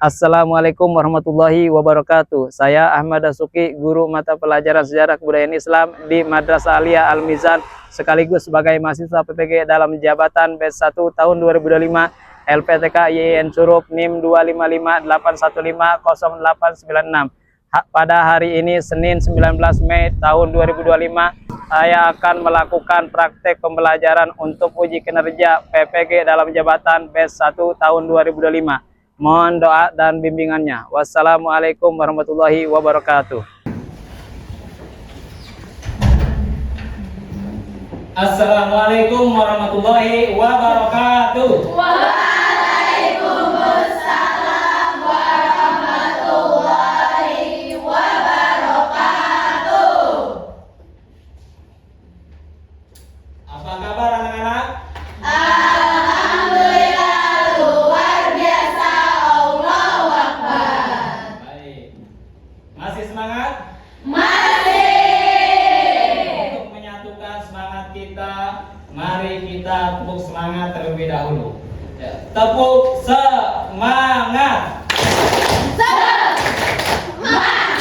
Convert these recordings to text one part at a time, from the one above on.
Assalamualaikum warahmatullahi wabarakatuh. Saya Ahmad Dasuki, guru mata pelajaran sejarah kebudayaan Islam di Madrasah Aliyah Al-Mizan, sekaligus sebagai mahasiswa PPG dalam jabatan batch 1 tahun 2025 LPTK YIN Curup NIM 255815086. Pada hari ini Senin 19 Mei tahun 2025, saya akan melakukan praktek pembelajaran untuk uji kinerja PPG dalam jabatan batch 1 tahun 2025. Mohon doa dan bimbingannya. Wassalamualaikum warahmatullahi wabarakatuh. Assalamualaikum warahmatullahi wabarakatuh. Waalaikumsalam warahmatullahi wabarakatuh. Apa kabar anak-anak? Alhamdulillah, luar biasa. Allahu Akbar. Baik. Masih semangat? Masih. Untuk menyatukan semangat kita, mari kita tepuk semangat terlebih dahulu. Ya, tepuk semangat. Semangat.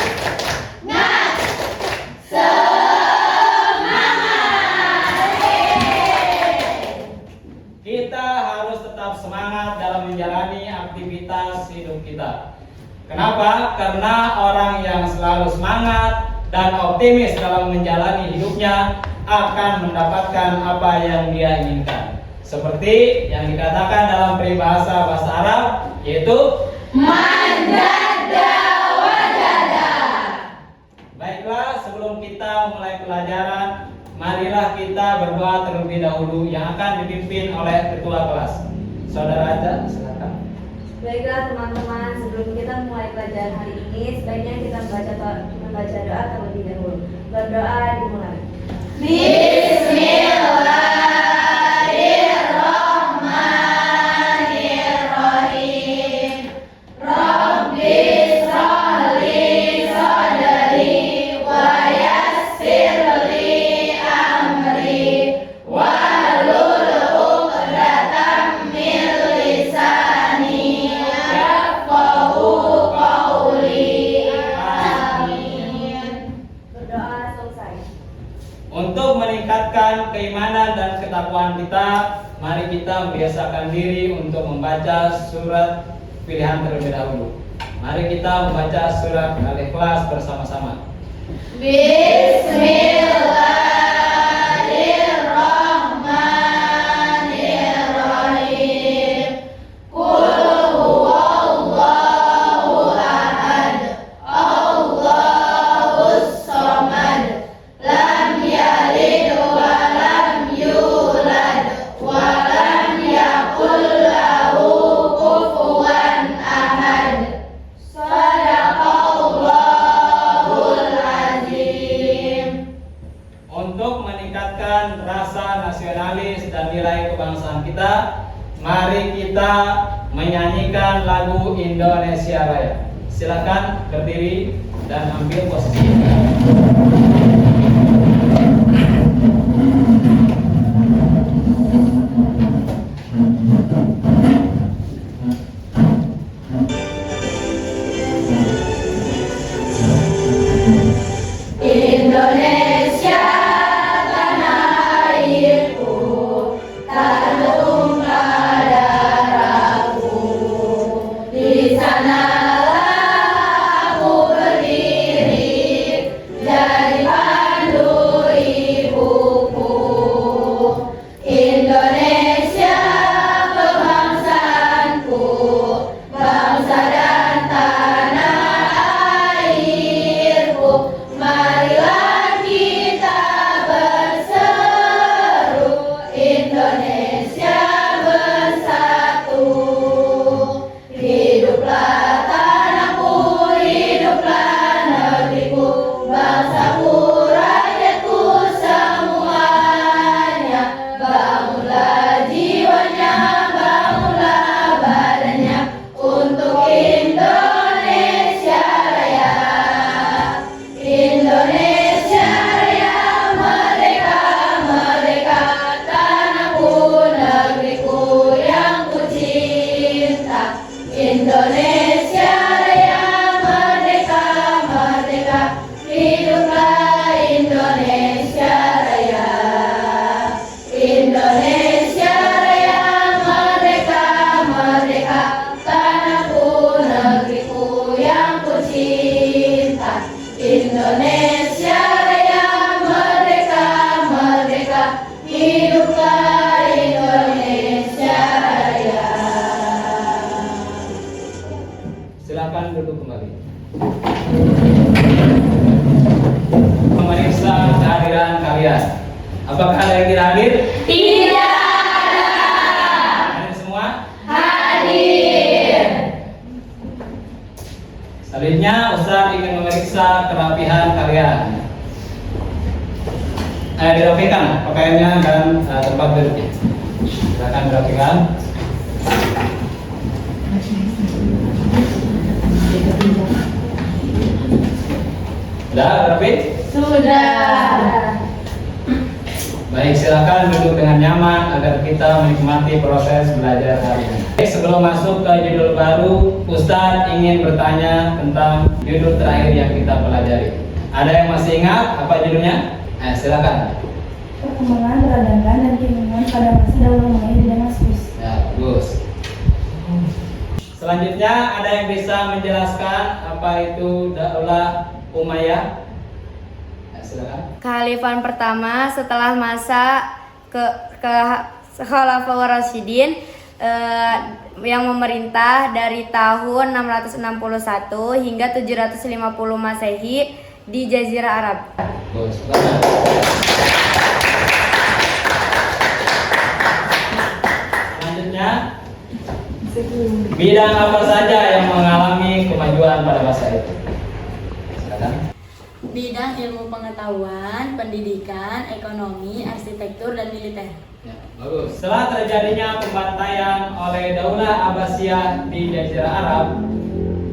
Kita harus tetap semangat dalam menjalani aktivitas hidup kita. Kenapa? Karena orang yang selalu semangat dan optimis dalam menjalani hidupnya akan mendapatkan apa yang dia inginkan. Seperti yang dikatakan dalam peribahasa bahasa Arab, yaitu Mandada wadada. baiklah, sebelum kita mulai pelajaran, marilah kita berdoa terlebih dahulu yang akan dipimpin oleh ketua kelas. Saudara Aja, silakan. Baiklah teman-teman, sebelum kita mulai pelajaran hari ini, sebaiknya kita membaca doa terlebih dahulu. Berdoa dimulai. Bismillahirrahmanirrahim. Rabbi shrahli sadri wa yassir li amri wahlul 'uqdatam min lisani yafqahu qawli. Amin. Berdoa selesai. Untuk meningkatkan keimanan dan ketakwaan kita, mari kita membiasakan diri untuk membaca surat pilihan terlebih dahulu. Mari kita membaca surat Al-Ikhlas bersama-sama. Bismillahirrahmanirrahim. Qul huwallahu ahad, Allahus samad, lam yalid wa lam yulad wa lam yakul lahu kufuwan ahad. Shadaqallahul azim. Untuk meningkatkan rasa nasionalis dan nilai kebangsaan kita, mari kita menyanyikan lagu Indonesia Raya. Silakan berdiri dan ambil posisi. Indonesia tanah airku, tanah tumpah darahku. Di sanalah aku berdiri, jadi Apakah ada yang tidak hadir? Tidak ada. Hadir semua? Hadir. Selanjutnya Ustaz ingin memeriksa kerapihan kalian. Dirapikan pakaiannya dan tempat duduknya. Silakan dirapikan. Sudah rapi? Sudah. Baik, silakan duduk dengan nyaman agar kita menikmati proses belajar hari ini. Sebelum masuk ke judul baru, Ustadz ingin bertanya tentang judul terakhir yang kita pelajari. Ada yang masih ingat apa judulnya? Silakan. Perkembangan peradaban dan keinginan pada masa Daulah Umayyah di Damaskus. Ya, bagus. Selanjutnya ada yang bisa menjelaskan apa itu Daulah Umayyah? Silakan. Kehalifan pertama setelah masa Khalifah Rasyidin yang memerintah dari tahun 661 hingga 750 Masehi di Jazirah Arab. Bagus. Selanjutnya, bidang apa saja yang mengalami kemajuan pada masa itu? Silakan. Bidang ilmu pengetahuan, pendidikan, ekonomi, arsitektur, dan militer. Ya, bagus. Setelah terjadinya pembantaian oleh Daulah Abbasiyah di Jazirah Arab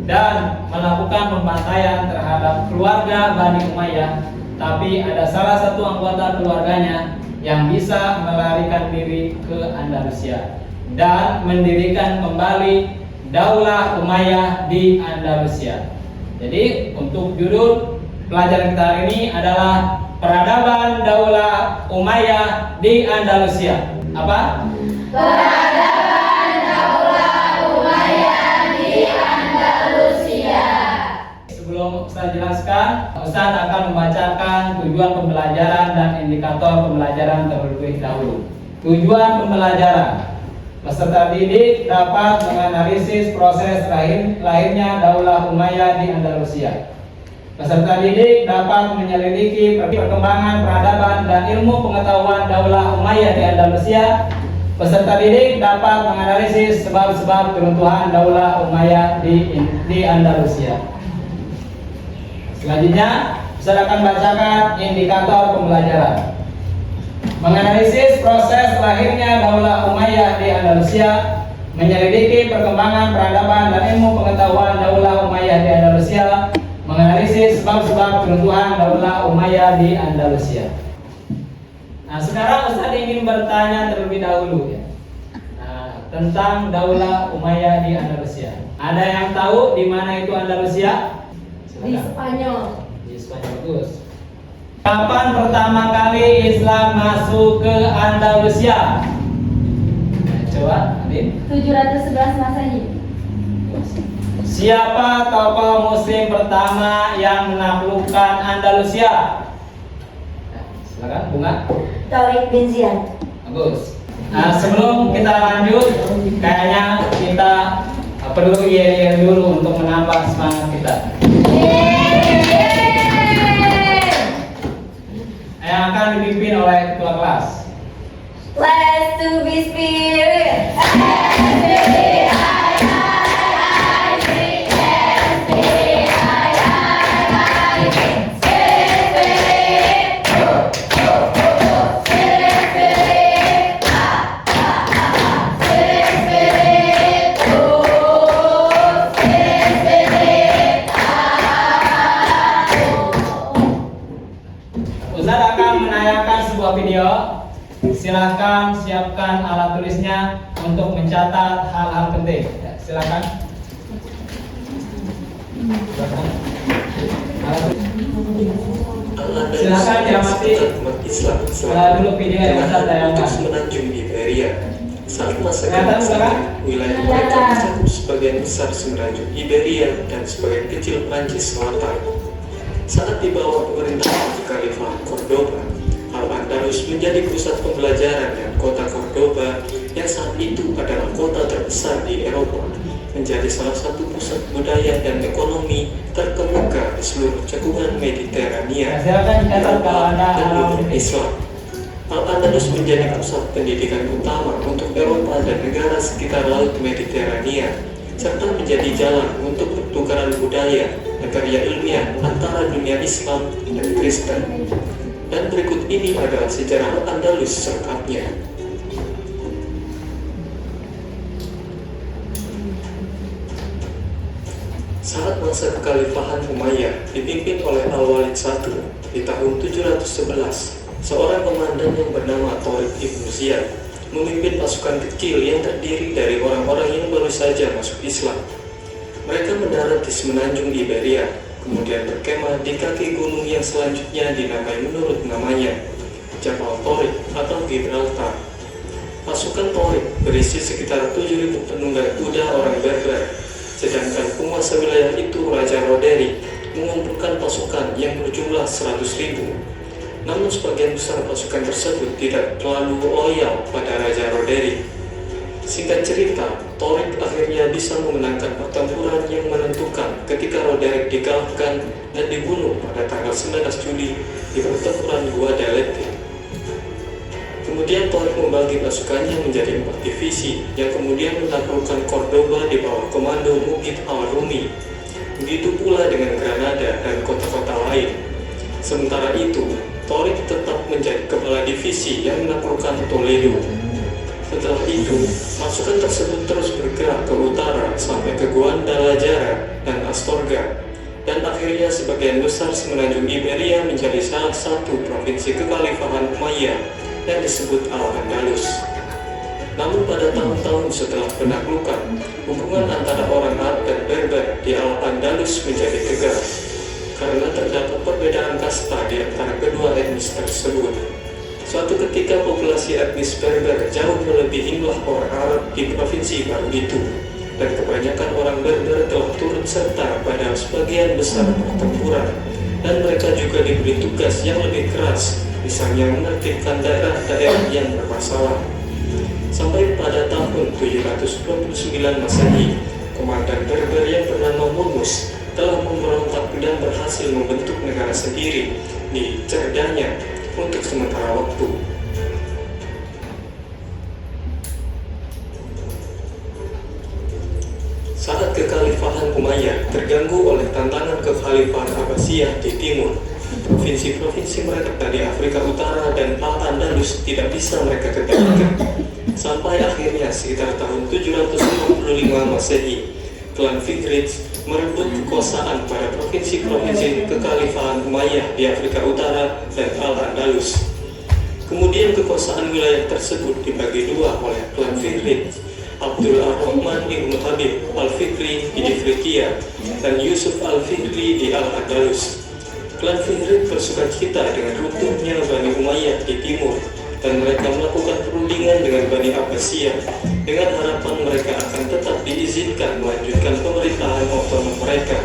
dan melakukan pembantaian terhadap keluarga Bani Umayyah, tapi ada salah satu anggota keluarganya yang bisa melarikan diri ke Andalusia dan mendirikan kembali Daulah Umayyah di Andalusia. Jadi untuk judul pelajaran kita hari ini adalah peradaban Daulah Umayyah di Andalusia. Apa? Peradaban Daulah Umayyah di Andalusia. Sebelum saya jelaskan, Ustaz akan membacakan tujuan pembelajaran dan indikator pembelajaran terlebih dahulu. Tujuan pembelajaran: peserta didik dapat menganalisis proses lahirnya Daulah Umayyah di Andalusia. Peserta didik dapat menyelidiki perkembangan peradaban dan ilmu pengetahuan Daulah Umayyah di Andalusia. Peserta didik dapat menganalisis sebab-sebab keruntuhan Daulah Umayyah di Andalusia. Selanjutnya, saya akan bacakan indikator pembelajaran. Menganalisis proses lahirnya Daulah Umayyah di Andalusia, menyelidiki perkembangan peradaban dan ilmu pengetahuan Daulah Umayyah di Andalusia, menganalisis sebab-sebab keruntuhan Daulah Umayyah di Andalusia. Nah, sekarang Ustaz ingin bertanya terlebih dahulu ya, tentang Daulah Umayyah di Andalusia. Ada yang tahu di mana itu Andalusia? Di Spanyol. Di Spanyol, bagus. Kapan pertama kali Islam masuk ke Andalusia? Nah, coba, Adin. 711 Masehi. Siapa tokoh Muslim pertama yang menaklukkan Andalusia? Nah, silakan, Bunga. Taurik bin Ziyad. Bagus. Nah, sebelum kita lanjut, kayaknya kita perlu yel-yel dulu untuk menambah semangat kita. Yang akan dipimpin oleh ketua kelas. Let's to be spirit. Ustaz akan menayangkan sebuah video. Silakan siapkan alat tulisnya untuk mencatat hal-hal penting. Ya, silakan. Silakan diamati dulu video yang Ustaz tayangkan. Semenanjung Iberia. Saat masa Kelihatan, keemasan, wilayah mereka mencakup sebagian besar semenanjung Iberia dan sebagian kecil Prancis Selatan. Saat di bawah pemerintahan Khalifah Cordoba, Al-Andalus menjadi pusat pembelajaran dan kota Cordoba yang saat itu adalah kota terbesar di Eropa, menjadi salah satu pusat budaya dan ekonomi terkemuka di seluruh cekungan Mediterania, Silakan catat kalau ada dan hal-hal dunia penting. Islam. Al-Andalus menjadi pusat pendidikan utama untuk Eropa dan negara sekitar Laut Mediterania, serta menjadi jalan untuk pertukaran budaya dan karya ilmiah antara dunia Islam dan Kristen. Dan berikut ini adalah sejarah Al-Andalus selengkapnya. Saat masa kekhalifahan Umayyah dipimpin oleh Al-Walid I di tahun 711, seorang komandan yang bernama Tariq ibn Ziyad memimpin pasukan kecil yang terdiri dari orang-orang yang baru saja masuk Islam. Mereka mendarat di semenanjung Iberia, kemudian berkemah di kaki gunung yang selanjutnya dinamai menurut namanya, Jabal Tariq atau Gibraltar. Pasukan Tariq berisi sekitar 7.000 penunggang kuda orang Berber, sedangkan penguasa wilayah itu Raja Roderick mengumpulkan pasukan yang berjumlah 100.000. Namun sebagian besar pasukan tersebut tidak terlalu loyal pada Raja Roderick. Singkat cerita, Tariq akhirnya bisa memenangkan pertempuran yang menentukan ketika Roderick dikalahkan dan dibunuh pada tanggal 19 Juli di pertempuran Guadalete. Kemudian Tariq membagi pasukannya menjadi 4 divisi yang kemudian menaklukkan Cordoba di bawah komando Muqid al-Rumi. Begitu pula dengan Granada dan kota-kota lain. Sementara itu, Tariq tetap menjadi kepala divisi yang menaklukkan Toledo. Setelah itu, pasukan tersebut terus bergerak ke utara sampai ke Guadalajara dan Astorga, dan akhirnya sebagian besar semenanjung Iberia menjadi salah satu provinsi kekhalifahan Umayyah yang disebut Al-Andalus. Namun pada tahun-tahun setelah penaklukan, hubungan antara orang Arab dan Berber di Al-Andalus menjadi tegar karena terdapat perbedaan kasta di antara kedua etnis tersebut. Suatu ketika populasi etnis Berber jauh melebihi jumlah orang Arab di provinsi baru itu, dan kebanyakan orang Berber telah turut serta pada sebagian besar pertempuran, dan mereka juga diberi tugas yang lebih keras, misalnya menertibkan daerah-daerah yang bermasalah. Sampai pada tahun 729 Masehi, komandan Berber yang bernama Munmus telah memberontak dan berhasil membentuk negara sendiri di Cerdanya untuk sementara waktu. Saat kekhalifahan Umayyah terganggu oleh tantangan kekhalifahan Abbasiyah di timur, provinsi-provinsi mereka di Afrika Utara dan Al-Andalus tidak bisa mereka kendalikan. Sampai akhirnya sekitar tahun 755 Masehi, klan Fikrid merebut kekuasaan pada provinsi-provinsi kekhalifahan Umayyah di Afrika Utara dan Al-Andalus. Kemudian kekuasaan wilayah tersebut dibagi dua oleh klan Fikrid, Abdul Ar-Rahman ibn Habib al-Fikri di Ifriqiya dan Yusuf al-Fikri di Al-Andalus. Klan Fikrid bersukacita dengan runtuhnya Bani Umayyah di timur, dan mereka melakukan perundingan dengan Bani Abbasiyah dengan harapan mereka akan tetap diizinkan melanjutkan pemerintahan otonom mereka.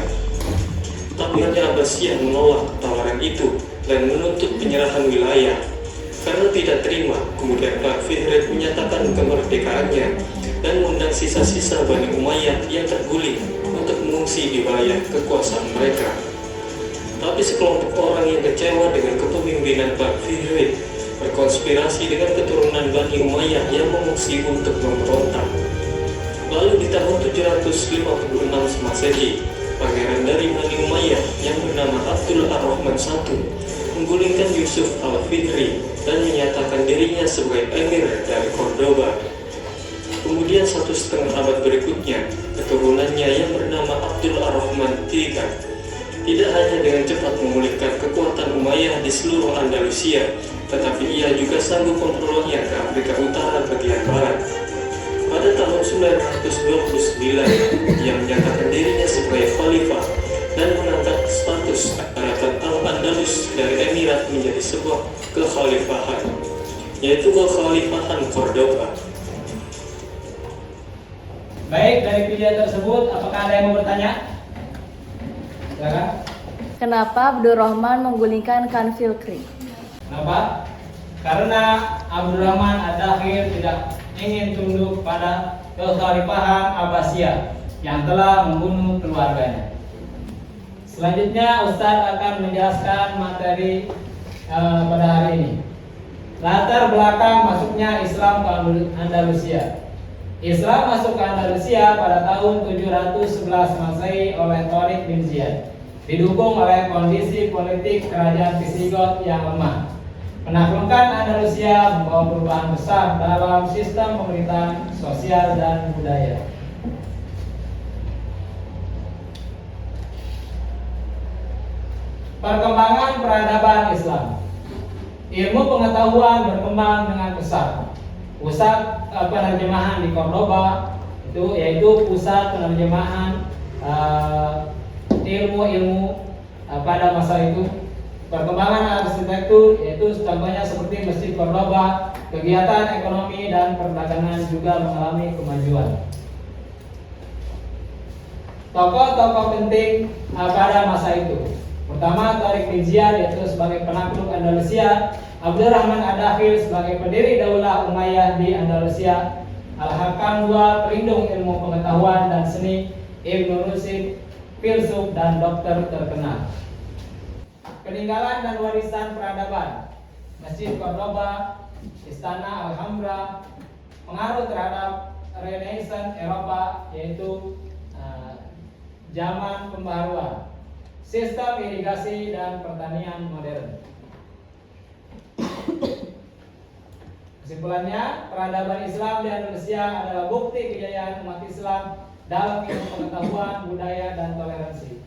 Tapi hanya Abbasiyah menolak tawaran itu dan menuntut penyerahan wilayah. Karena tidak terima, kemudian klan Fikrid menyatakan kemerdekaannya dan mengundang sisa-sisa Bani Umayyah yang terguling untuk mengungsi di wilayah kekuasaan mereka. Tapi sekelompok orang yang kecewa dengan kepemimpinan klan Fikrid berkonspirasi dengan keturunan Bani Umayyah yang mengungsi untuk memberontak. Lalu di tahun 756 Masehi, pangeran dari Bani Umayyah yang bernama Abdul Ar-Rahman I menggulingkan Yusuf al-Fikri dan menyatakan dirinya sebagai emir dari Cordoba. Kemudian 1,5 abad berikutnya, keturunannya yang bernama Abdul Ar-Rahman III tidak hanya dengan cepat memulihkan kekuatan Umayyah di seluruh Andalusia, tetapi ia juga sanggup memperolehnya ke Afrika Utara bagian barat. Pada tahun 929, ia menyatakan dirinya sebagai khalifah dan mengangkat status daratan Al-Andalus dari emirat menjadi sebuah kekhalifahan, yaitu kekhalifahan Cordoba. Baik, dari pilihan tersebut, apakah ada yang mau bertanya? Silakan. Kenapa Abdurrahman menggulingkan Khan Fikri? Kenapa? Karena Abdurrahman ad-Dakhil tidak ingin tunduk pada kekhalifahan Abbasiyah yang telah membunuh keluarganya. Selanjutnya Ustadz akan menjelaskan materi pada hari ini. Latar belakang masuknya Islam ke Andalusia. Islam masuk ke Andalusia pada tahun 711 Masehi oleh Tariq bin Ziyad, didukung oleh kondisi politik kerajaan Visigot yang lemah. Penaklukan Andalusia membawa perubahan besar dalam sistem pemerintahan, sosial, dan budaya. Perkembangan peradaban Islam. Ilmu pengetahuan berkembang dengan pesat. Pusat penerjemahan di Cordoba yaitu pusat penerjemahan ilmu-ilmu pada masa itu. Perkembangan arsitektur yaitu contohnya seperti Masjid Cordoba, kegiatan ekonomi dan perdagangan juga mengalami kemajuan. Tokoh-tokoh penting pada masa itu. Pertama, Tariq bin Ziyad yaitu sebagai penakluk Andalusia, Abdurrahman Ad-Dakhil sebagai pendiri Daulah Umayyah di Andalusia, Al-Hakam II pelindung ilmu pengetahuan dan seni, Ibnu Rushd filsuf dan dokter terkenal. Peninggalan dan warisan peradaban. Masjid Cordoba, Istana Alhambra, pengaruh terhadap Renaissance Eropa yaitu zaman pembaharuan, sistem irigasi dan pertanian modern. Kesimpulannya, peradaban Islam di Indonesia adalah bukti kejayaan umat Islam dalam ilmu pengetahuan, budaya, dan toleransi.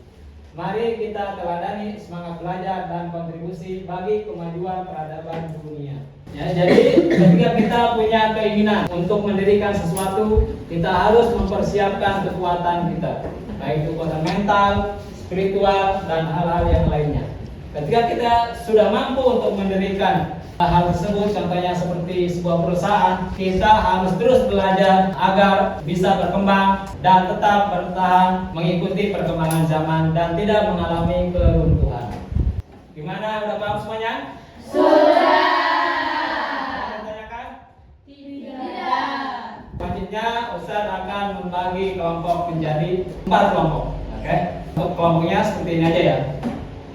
Mari kita teladani semangat belajar dan kontribusi bagi kemajuan peradaban dunia. Ya, jadi ketika kita punya keinginan untuk mendirikan sesuatu, kita harus mempersiapkan kekuatan kita, baik kekuatan mental, spiritual, dan hal-hal yang lainnya. Ketika kita sudah mampu untuk mendirikan hal tersebut, contohnya seperti sebuah perusahaan, kita harus terus belajar agar bisa berkembang dan tetap bertahan mengikuti perkembangan zaman dan tidak mengalami keruntuhan. Gimana, udah paham semuanya? Sudah. Ada tanyakan? Tidak. Selanjutnya Ustaz akan membagi kelompok menjadi 4 kelompok. Oke? Untuk kelompoknya seperti ini aja ya.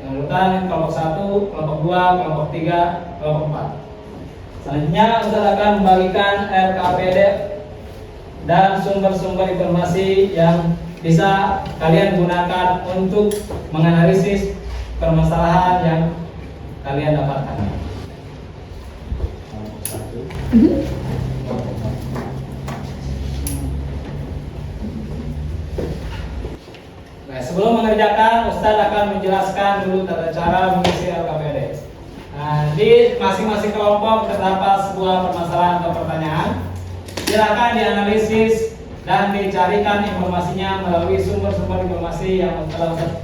Yang urutan kelompok 1, kelompok 2, kelompok 3, kelompok 4. Selanjutnya Ustaz akan membagikan RKPD dan sumber-sumber informasi yang bisa kalian gunakan untuk menganalisis permasalahan yang kalian dapatkan. Nah, sebelum mengerjakan, Ustaz akan menjelaskan dulu tata cara mengisi RKPD. Nah, di masing-masing kelompok terdapat sebuah permasalahan atau pertanyaan. Silakan dianalisis dan dicarikan informasinya melalui sumber-sumber informasi yang telah Ustaz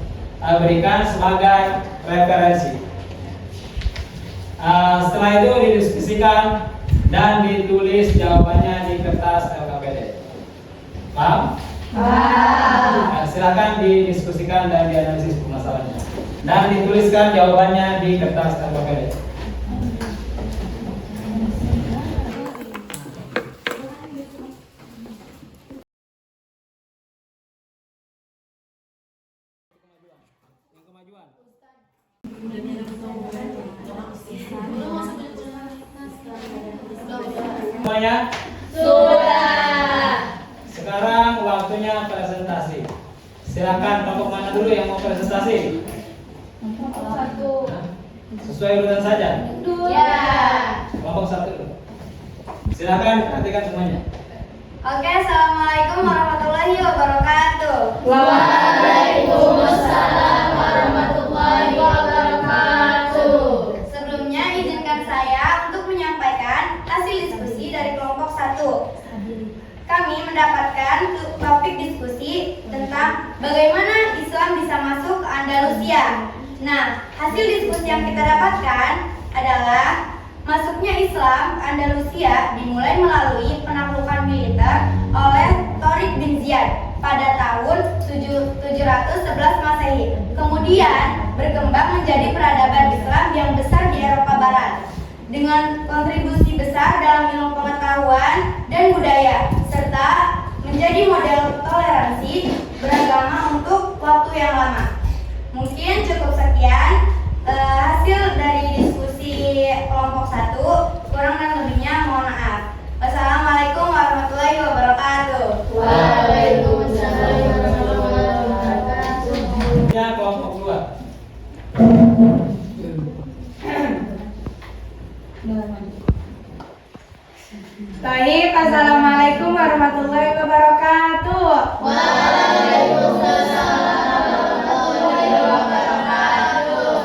berikan sebagai referensi. Setelah itu didiskusikan dan ditulis jawabannya di kertas RKPD. Paham? Nah, silakan didiskusikan dan dianalisis permasalahannya dan dituliskan jawabannya di kertas RKPD. Semuanya? Sudah. Sekarang waktunya presentasi. Silakan kelompok mana dulu yang mau presentasi? Nah, sesuai urutan saja. Ya. Kelompok 1 dulu. Silakan perhatikan semuanya. Oke, assalamualaikum warahmatullahi wabarakatuh. Waalaikumsalam warahmatullahi wabarakatuh. Sebelumnya izinkan saya untuk menyampaikan hasil diskusi dari kelompok 1. Kami mendapatkan topik diskusi tentang bagaimana Islam bisa masuk ke Andalusia. Nah, hasil diskusi yang kita dapatkan adalah masuknya Islam ke Andalusia dimulai melalui penaklukan militer oleh Tariq bin Ziyad pada tahun 711 Masehi. Kemudian berkembang menjadi peradaban Islam yang besar di Eropa Barat dengan kontribusi besar dalam ilmu pengetahuan dan budaya, serta menjadi model toleransi beragama untuk waktu yang lama. Mungkin cukup sekian hasil dari diskusi kelompok 1. Kurang dan Baik, assalamualaikum warahmatullahi wabarakatuh.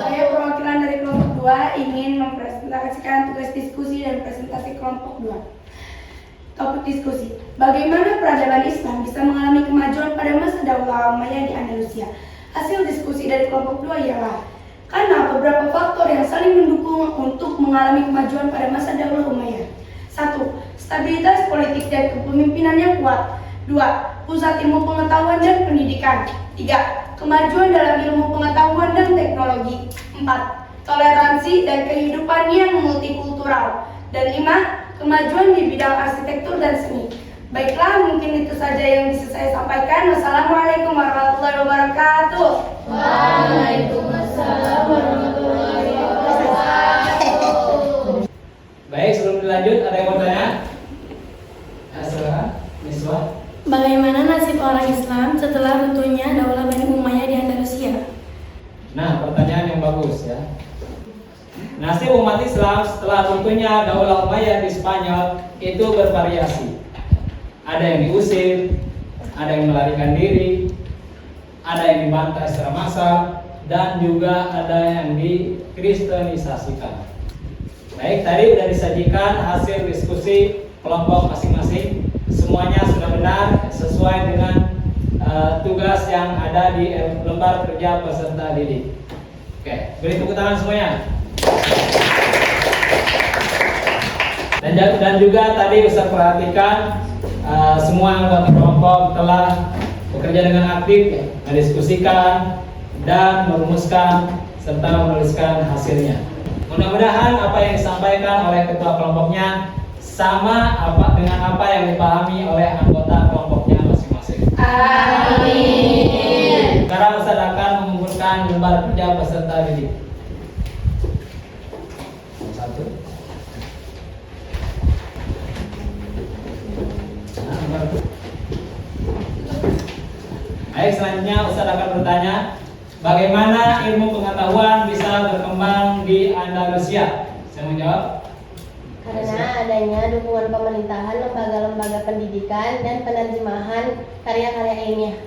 Saya perwakilan dari kelompok 2 ingin mempresentasikan tugas diskusi dan presentasi kelompok 2. Topik diskusi: bagaimana peradaban Islam bisa mengalami kemajuan pada masa Daulah Umayyah di Andalusia? Hasil diskusi dari kelompok 2 ialah karena beberapa faktor yang saling mendukung untuk mengalami kemajuan pada masa Daulah Umayyah. 1. Stabilitas politik dan kepemimpinan yang kuat. 2. Pusat ilmu pengetahuan dan pendidikan. 3. Kemajuan dalam ilmu pengetahuan dan teknologi. 4. Toleransi dan kehidupan yang multikultural. Dan 5. Kemajuan di bidang arsitektur dan seni. Baiklah, mungkin itu saja yang bisa saya sampaikan. Wassalamualaikum warahmatullahi wabarakatuh. Waalaikumsalam warahmatullahi wabarakatuh. Baik, sebelum dilanjut ada yang mau tanya? Silakan, Miswa. Bagaimana nasib orang Islam setelah runtuhnya Daulah Bani Umayyah di Andalusia? Nah, pertanyaan yang bagus ya. Nasib umat Islam setelah runtuhnya Daulah Umayyah di Spanyol itu bervariasi. Ada yang diusir, ada yang melarikan diri, ada yang dibantai secara massal, dan juga ada yang dikristenisasikan. Baik, tadi sudah disajikan hasil diskusi kelompok masing-masing. Semuanya sudah benar sesuai dengan tugas yang ada di lembar kerja peserta didik. Oke, beri tepuk tangan semuanya. Dan juga tadi bisa perhatikan semua anggota kelompok telah bekerja dengan aktif, mendiskusikan dan merumuskan serta menuliskan hasilnya. Mudah-mudahan apa yang disampaikan oleh ketua kelompoknya sama dengan apa yang dipahami oleh anggota kelompoknya masing-masing. Amin. Sekarang Ustaz akan mengumpulkan lembar kerja peserta didik. Satu. Nah, lembar itu. Baik, selanjutnya Ustaz akan bertanya, bagaimana ilmu pengetahuan bisa berkembang di Andalusia? Saya menjawab. Karena adanya dukungan pemerintahan, lembaga-lembaga pendidikan, dan penerjemahan karya-karya ilmiah.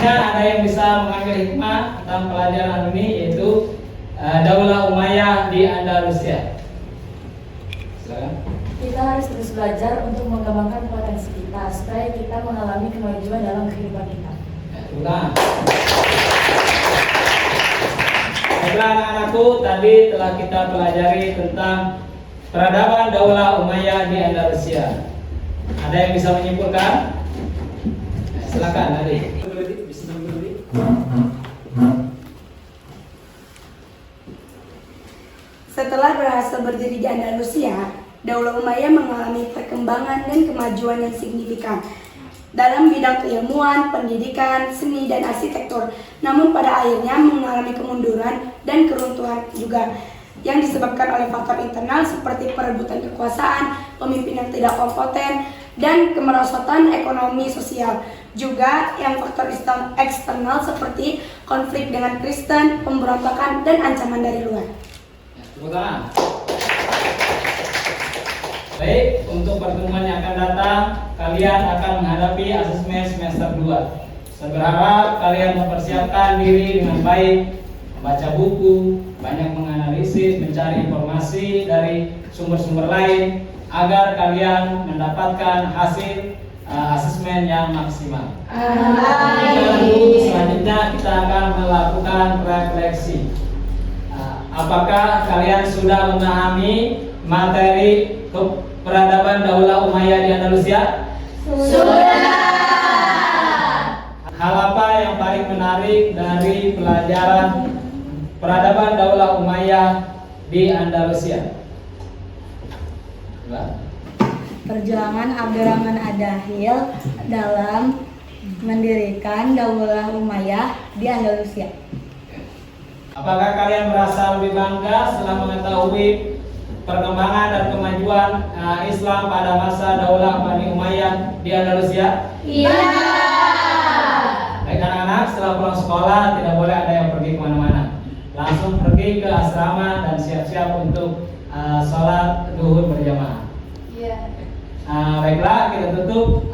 Ada yang bisa mengambil hikmah tentang pelajaran ini, yaitu Daulah Umayyah di Andalusia. Silakan. Kita harus terus belajar untuk mengembangkan potensi kita supaya kita mengalami kemajuan dalam kehidupan kita. Ulang. Baiklah anak-anakku, tadi telah kita pelajari tentang peradaban Daulah Umayyah di Andalusia. Ada yang bisa menyimpulkan? Silakan, Adi. Setelah berhasil berdiri di Andalusia, Daulah Umayyah mengalami perkembangan dan kemajuan yang signifikan dalam bidang keilmuan, pendidikan, seni, dan arsitektur. Namun pada akhirnya mengalami kemunduran dan keruntuhan juga yang disebabkan oleh faktor internal seperti perebutan kekuasaan, pemimpin yang tidak kompeten, dan kemerosotan ekonomi sosial. Juga yang faktor eksternal seperti konflik dengan Kristen, pemberontakan, dan ancaman dari luar. Tepuk tangan. Baik, untuk pertemuan yang akan datang, kalian akan menghadapi asesmen semester 2. Saya berharap kalian mempersiapkan diri dengan baik, membaca buku, banyak menganalisis, mencari informasi dari sumber-sumber lain, agar kalian mendapatkan hasil asesmen yang maksimal. Lalu selanjutnya kita akan melakukan refleksi. Apakah kalian sudah memahami materi peradaban Daulah Umayyah di Andalusia? Sudah. Hal apa yang paling menarik dari pelajaran peradaban Daulah Umayyah di Andalusia? Perjuangan Abdurrahman Ad-Dakhil dalam mendirikan Daulah Umayyah di Andalusia. Apakah kalian merasa lebih bangga setelah mengetahui perkembangan dan kemajuan Islam pada masa Daulah Bani Umayyah di Andalusia? Iya. Baik anak-anak, setelah pulang sekolah tidak boleh ada yang pergi kemana-mana. langsung pergi ke asrama dan siap-siap untuk sholat duhur berjamaah. Iya. Baiklah, kita tutup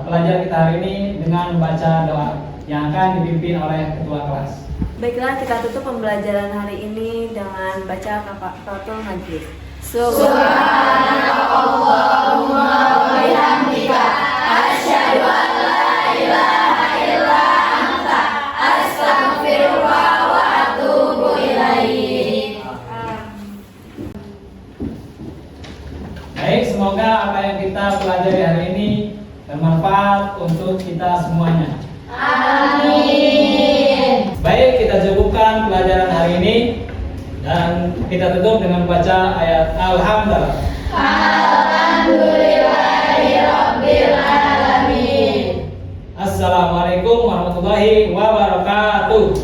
pelajaran kita hari ini dengan membaca doa yang akan dipimpin oleh ketua kelas. Baiklah, kita tutup pembelajaran hari ini dengan baca kafaratul majlis. Subhanallahumma wa bihamdika asyhadu an la ilaha illa anta astaghfiruka wa atubu ilaik. Baik, semoga apa yang kita pelajari hari ini bermanfaat untuk kita semuanya. Amin. Baik, kita cukupkan pelajaran hari ini dan kita tutup dengan membaca ayat Alhamdulillah. Alhamdulillahirabbil alamin. Assalamualaikum warahmatullahi wabarakatuh.